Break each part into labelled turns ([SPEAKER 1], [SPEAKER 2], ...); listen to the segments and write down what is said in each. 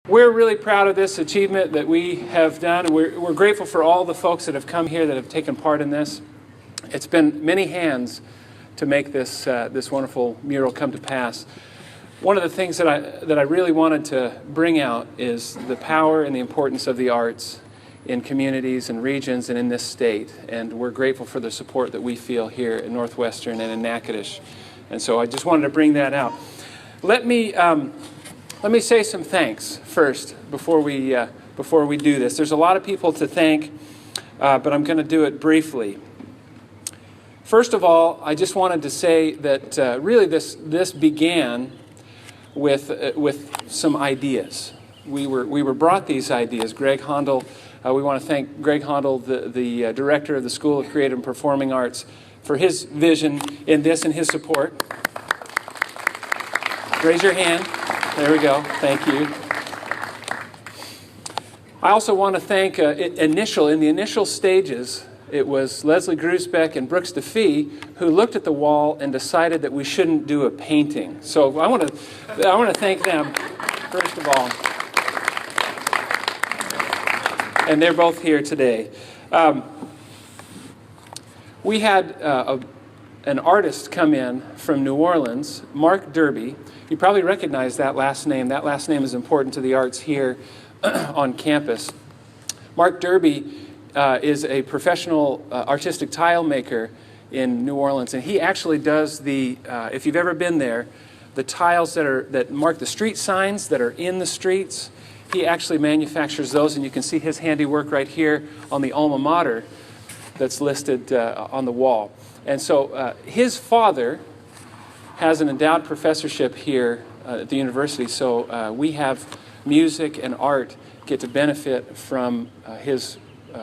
[SPEAKER 1] We're really proud of this achievement that we have done. We're grateful for all the folks that have come here that have taken part in this. It's been many hands to make this wonderful mural come to pass. One of the things that I really wanted to bring out is the power and the importance of the arts in communities and regions and in this state. And we're grateful for the support that we feel here at Northwestern and in Natchitoches. And so I just wanted to bring that out. Let me say some thanks first before we do this. There's a lot of people to thank, but I'm going to do it briefly. First of all, I just wanted to say that really this began with some ideas. We were brought these ideas. Greg Hondel, we want to thank Greg Hondel, the director of the School of Creative and Performing Arts, for his vision in this and his support. Raise your hand. There we go. Thank you. I also want to thank in the initial stages, it was Leslie Grusbeck and Brooks DeFee who looked at the wall and decided that we shouldn't do a painting. So I want to thank them first of all. And they're both here today. We had an artist come in from New Orleans, Mark Derby. You probably recognize that last name. That last name is important to the arts here on campus. Mark Derby is a professional artistic tile maker in New Orleans, and he actually does if you've ever been there, the tiles that mark the street signs that are in the streets. He actually manufactures those, and you can see his handiwork right here on the alma mater that's listed on the wall. And so his father has an endowed professorship here at the university, so we have music and art get to benefit from his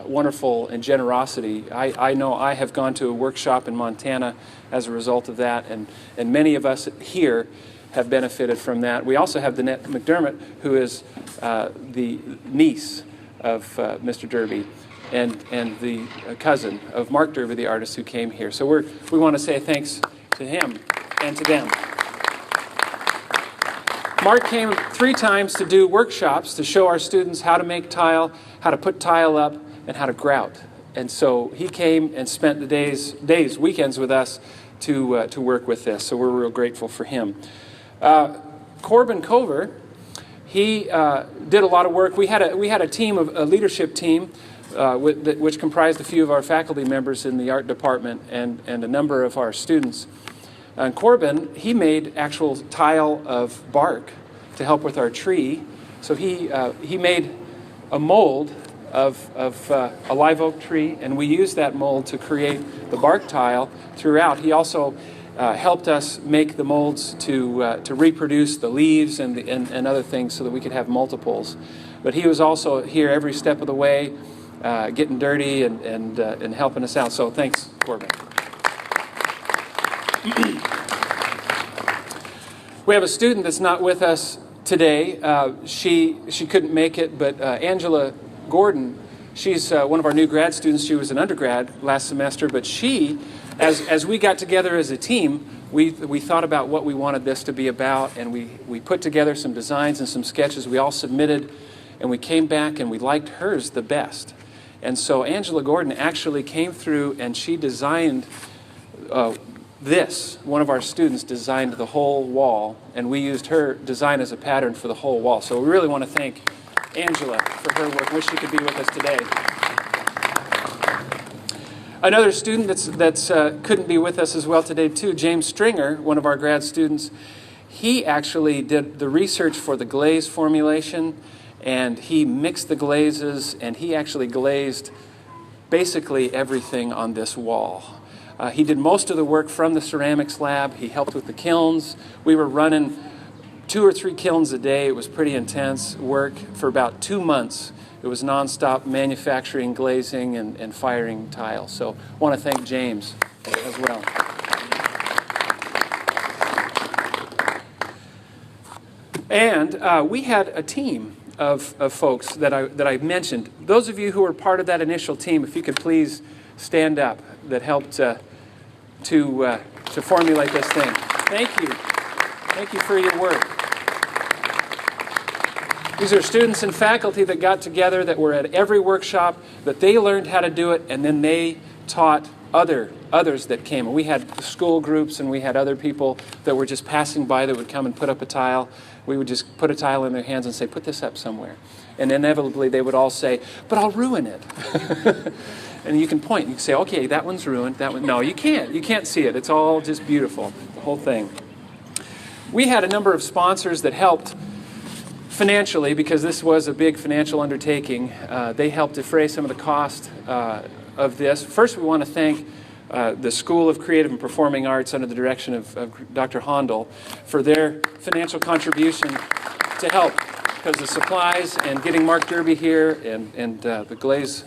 [SPEAKER 1] wonderful and generosity. I know I have gone to a workshop in Montana as a result of that, and many of us here have benefited from that. We also have Danette McDermott, who is the niece of Mr. Derby and the cousin of Mark Derby, the artist who came here. So we want to say thanks to him and to them. Mark came 3 times to do workshops to show our students how to make tile, how to put tile up, and how to grout. And so he came and spent the weekends with us to work with this. So we're real grateful for him. Corbin Cover, he did a lot of work. We had a team, a leadership team, which comprised a few of our faculty members in the art department and a number of our students. And Corbin, he made actual tile of bark to help with our tree. So he made a mold of a live oak tree, and we used that mold to create the bark tile throughout. He also helped us make the molds to reproduce the leaves and other things so that we could have multiples. But he was also here every step of the way, getting dirty and helping us out. So thanks, Corbin. We have a student that's not with us today. She couldn't make it, but Angela Gordon, she's one of our new grad students. She was an undergrad last semester, but she, as we got together as a team, we thought about what we wanted this to be about, and we put together some designs and some sketches. We all submitted, and we came back, and we liked hers the best. And so Angela Gordon actually came through, and she designed this. One of our students designed the whole wall, and we used her design as a pattern for the whole wall. So we really want to thank Angela for her work. Wish she could be with us today. Another student that's couldn't be with us as well today too, James Stringer, one of our grad students. He actually did the research for the glaze formulation, and he mixed the glazes, and he actually glazed basically everything on this wall. He did most of the work from the ceramics lab. He helped with the kilns. We were running 2 or 3 kilns a day. It was pretty intense work for about 2 months. It was nonstop manufacturing, glazing, and firing tile. So I want to thank James as well. And we had a team of folks that I mentioned. Those of you who were part of that initial team, if you could please stand up, that helped to formulate this thing. Thank you. Thank you for your work. These are students and faculty that got together, that were at every workshop, that they learned how to do it, and then they taught others that came. And we had school groups, and we had other people that were just passing by that would come and put up a tile. We would just put a tile in their hands and say, put this up somewhere. And inevitably they would all say, but I'll ruin it. And you can point and you can say, okay, that one's ruined, that one. No, you can't. You can't see it. It's all just beautiful, the whole thing. We had a number of sponsors that helped financially, because this was a big financial undertaking. They helped defray some of the cost of this. First, we want to thank the School of Creative and Performing Arts under the direction of Dr. Hondel for their financial contribution to help, because the supplies and getting Mark Derby here and the glaze,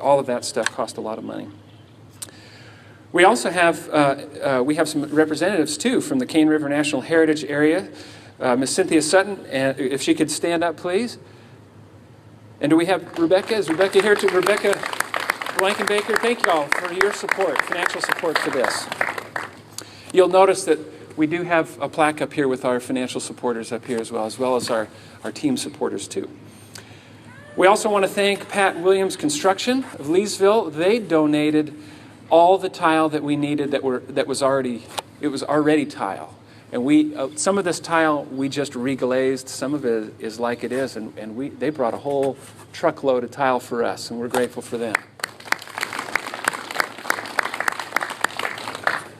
[SPEAKER 1] all of that stuff cost a lot of money. We also have we have some representatives too from the Cane River National Heritage Area. Miss Cynthia Sutton, and if she could stand up, please. And do we have Rebecca? Is Rebecca here too? Rebecca Blankenbaker, thank you all for your support, financial support for this. You'll notice that we do have a plaque up here with our financial supporters up here as well as our team supporters too. We also want to thank Pat Williams Construction of Leesville. They donated all the tile that we needed that was already tile. And we some of this tile we just reglazed. Some of it is like it is, and they brought a whole truckload of tile for us, and we're grateful for them.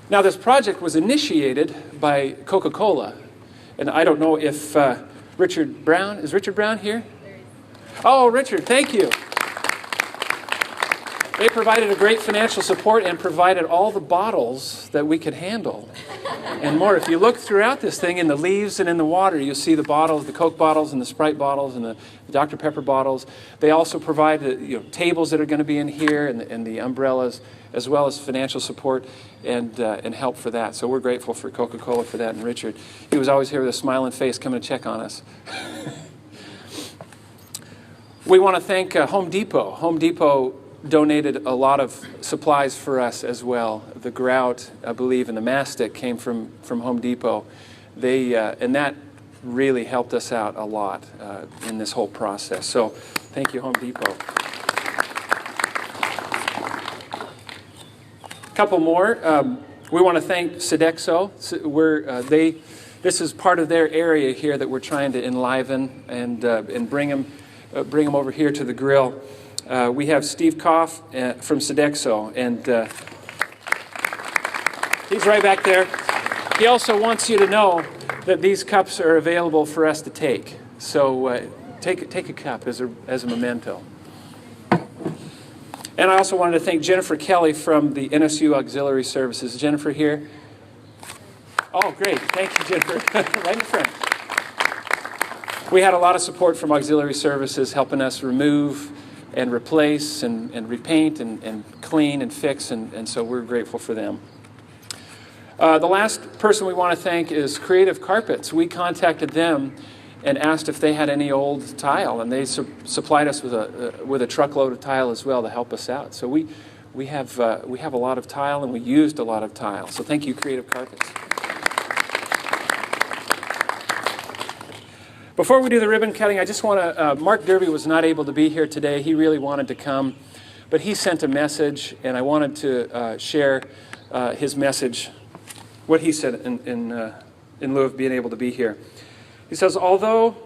[SPEAKER 1] Now, this project was initiated by Coca-Cola, and I don't know if Richard Brown, is Richard Brown here? Oh, Richard, thank you. They provided a great financial support and provided all the bottles that we could handle and more. If you look throughout this thing in the leaves and in the water, you'll see the bottles, the Coke bottles and the Sprite bottles and the Dr. Pepper bottles. They also provide tables that are going to be in here and the umbrellas, as well as financial support and help for that. So we're grateful for Coca-Cola for that, and Richard. He was always here with a smiling face coming to check on us. We want to thank Home Depot. Home Depot donated a lot of supplies for us as well. The grout, I believe, and the mastic came from Home Depot. And that really helped us out a lot in this whole process. So thank you, Home Depot. A couple more. We want to thank Sodexo. This is part of their area here that we're trying to enliven and bring them over here to the grill. We have Steve Koff from Sodexo, and he's right back there. He also wants you to know that these cups are available for us to take. So take a cup as a memento. And I also wanted to thank Jennifer Kelly from the NSU Auxiliary Services. Is Jennifer here? Oh, great. Thank you, Jennifer. Right in front. We had a lot of support from Auxiliary Services helping us remove and replace and repaint and clean and fix, and so we're grateful for them. The last person we want to thank is Creative Carpets. We contacted them and asked if they had any old tile, and they supplied us with a truckload of tile as well to help us out. So we have a lot of tile, and we used a lot of tile. So thank you, Creative Carpets. Before we do the ribbon cutting, I just want to, Mark Derby was not able to be here today. He really wanted to come, but he sent a message, and I wanted to share his message, what he said in lieu of being able to be here. He says, although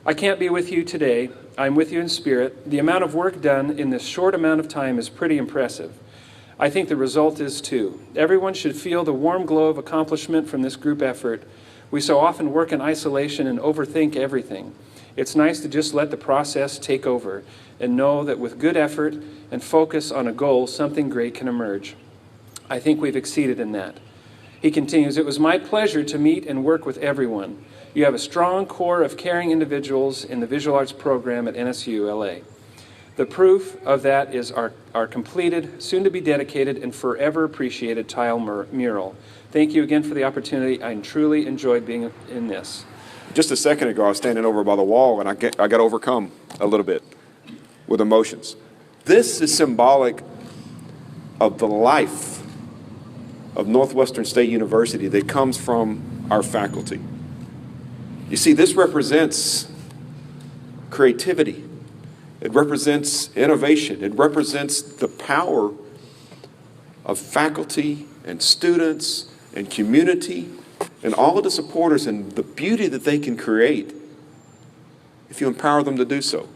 [SPEAKER 1] I can't be with you today, I'm with you in spirit. The amount of work done in this short amount of time is pretty impressive. I think the result is too. Everyone should feel the warm glow of accomplishment from this group effort. We so often work in isolation and overthink everything. It's nice to just let the process take over and know that with good effort and focus on a goal, something great can emerge. I think we've exceeded in that. He continues, it was my pleasure to meet and work with everyone. You have a strong core of caring individuals in the visual arts program at NSU LA. The proof of that is our completed, soon-to-be dedicated, and forever appreciated tile mural. Thank you again for the opportunity. I truly enjoyed being in this.
[SPEAKER 2] Just a second ago, I was standing over by the wall, and I got overcome a little bit with emotions. This is symbolic of the life of Northwestern State University that comes from our faculty. You see, this represents creativity. It represents innovation. It represents the power of faculty and students and community and all of the supporters and the beauty that they can create if you empower them to do so.